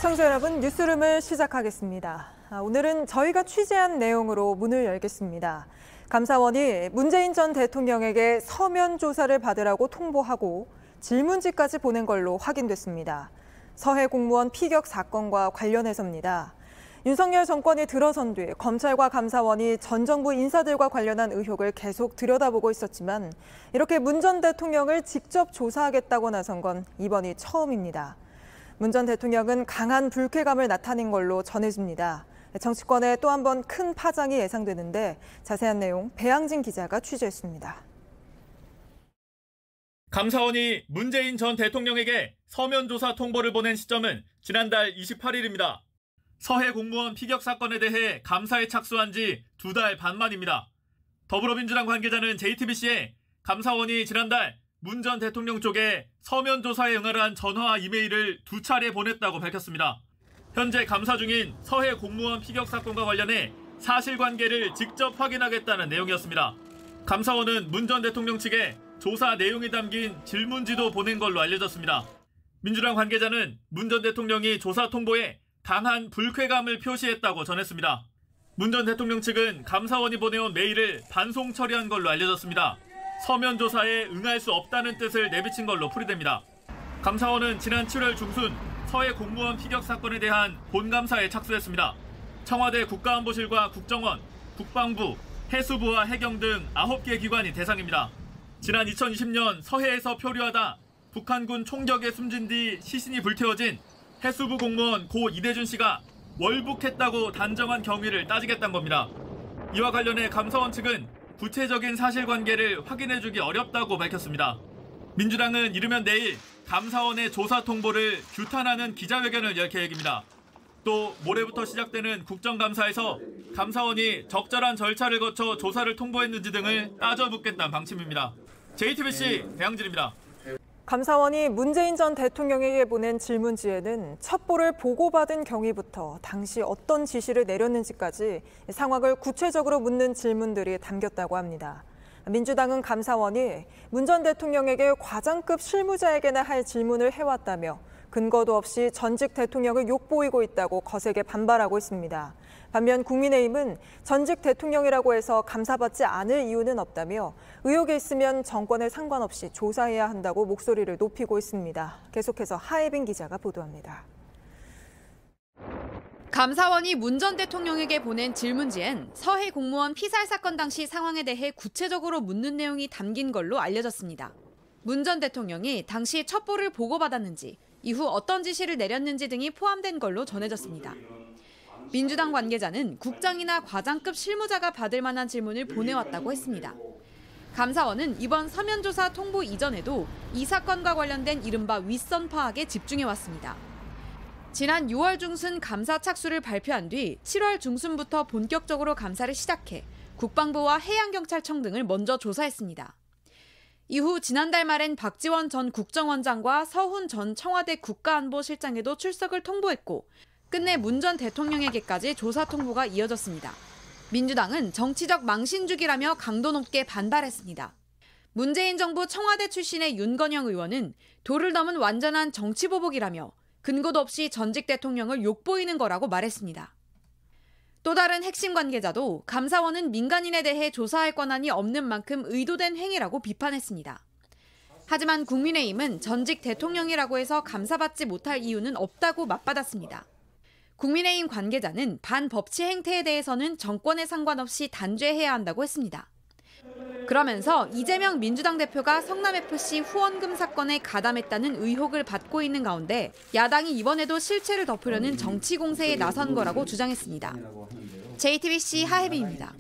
시청자 여러분, 뉴스룸을 시작하겠습니다. 오늘은 저희가 취재한 내용으로 문을 열겠습니다. 감사원이 문재인 전 대통령에게 서면 조사를 받으라고 통보하고 질문지까지 보낸 걸로 확인됐습니다. 서해 공무원 피격 사건과 관련해서입니다. 윤석열 정권이 들어선 뒤 검찰과 감사원이 전 정부 인사들과 관련한 의혹을 계속 들여다보고 있었지만 이렇게 문 전 대통령을 직접 조사하겠다고 나선 건 이번이 처음입니다. 문 전 대통령은 강한 불쾌감을 나타낸 걸로 전해집니다. 정치권에 또 한 번 큰 파장이 예상되는데 자세한 내용 배양진 기자가 취재했습니다. 감사원이 문재인 전 대통령에게 서면 조사 통보를 보낸 시점은 지난달 28일입니다. 서해 공무원 피격 사건에 대해 감사에 착수한 지 2달 반 만입니다. 더불어민주당 관계자는 JTBC에 감사원이 지난달 문 전 대통령 쪽에 서면 조사에 응하라는 전화와 이메일을 2차례 보냈다고 밝혔습니다. 현재 감사 중인 서해 공무원 피격 사건과 관련해 사실관계를 직접 확인하겠다는 내용이었습니다. 감사원은 문 전 대통령 측에 조사 내용이 담긴 질문지도 보낸 걸로 알려졌습니다. 민주당 관계자는 문 전 대통령이 조사 통보에 강한 불쾌감을 표시했다고 전했습니다. 문 전 대통령 측은 감사원이 보내온 메일을 반송 처리한 걸로 알려졌습니다. 서면 조사에 응할 수 없다는 뜻을 내비친 걸로 풀이됩니다. 감사원은 지난 7월 중순 서해 공무원 피격 사건에 대한 본감사에 착수했습니다. 청와대 국가안보실과 국정원, 국방부, 해수부와 해경 등 9개 기관이 대상입니다. 지난 2020년 서해에서 표류하다 북한군 총격에 숨진 뒤 시신이 불태워진 해수부 공무원 고 이대준 씨가 월북했다고 단정한 경위를 따지겠다는 겁니다. 이와 관련해 감사원 측은 구체적인 사실관계를 확인해주기 어렵다고 밝혔습니다. 민주당은 이르면 내일 감사원의 조사 통보를 규탄하는 기자회견을 열 계획입니다. 또 모레부터 시작되는 국정감사에서 감사원이 적절한 절차를 거쳐 조사를 통보했는지 등을 따져묻겠다는 방침입니다. JTBC 배양진입니다. 감사원이 문재인 전 대통령에게 보낸 질문지에는 첩보를 보고받은 경위부터 당시 어떤 지시를 내렸는지까지 상황을 구체적으로 묻는 질문들이 담겼다고 합니다. 민주당은 감사원이 문 전 대통령에게 과장급 실무자에게나 할 질문을 해왔다며 근거도 없이 전직 대통령을 욕보이고 있다고 거세게 반발하고 있습니다. 반면 국민의힘은 전직 대통령이라고 해서 감사받지 않을 이유는 없다며 의혹이 있으면 정권에 상관없이 조사해야 한다고 목소리를 높이고 있습니다. 계속해서 하예빈 기자가 보도합니다. 감사원이 문 전 대통령에게 보낸 질문지엔 서해 공무원 피살 사건 당시 상황에 대해 구체적으로 묻는 내용이 담긴 걸로 알려졌습니다. 문 전 대통령이 당시 첩보를 보고받았는지, 이후 어떤 지시를 내렸는지 등이 포함된 걸로 전해졌습니다. 민주당 관계자는 국장이나 과장급 실무자가 받을 만한 질문을 보내왔다고 했습니다. 감사원은 이번 서면 조사 통보 이전에도 이 사건과 관련된 이른바 윗선 파악에 집중해왔습니다. 지난 6월 중순 감사 착수를 발표한 뒤 7월 중순부터 본격적으로 감사를 시작해 국방부와 해양경찰청 등을 먼저 조사했습니다. 이후 지난달 말엔 박지원 전 국정원장과 서훈 전 청와대 국가안보실장에도 출석을 통보했고 끝내 문 전 대통령에게까지 조사 통보가 이어졌습니다. 민주당은 정치적 망신주기라며 강도 높게 반발했습니다. 문재인 정부 청와대 출신의 윤건영 의원은 도를 넘은 완전한 정치보복이라며 근거도 없이 전직 대통령을 욕보이는 거라고 말했습니다. 또 다른 핵심 관계자도 감사원은 민간인에 대해 조사할 권한이 없는 만큼 의도된 행위라고 비판했습니다. 하지만 국민의힘은 전직 대통령이라고 해서 감사받지 못할 이유는 없다고 맞받았습니다. 국민의힘 관계자는 반법치 행태에 대해서는 정권에 상관없이 단죄해야 한다고 했습니다. 그러면서 이재명 민주당 대표가 성남FC 후원금 사건에 가담했다는 의혹을 받고 있는 가운데 야당이 이번에도 실체를 덮으려는 정치 공세에 나선 거라고 주장했습니다. JTBC 하혜빈입니다.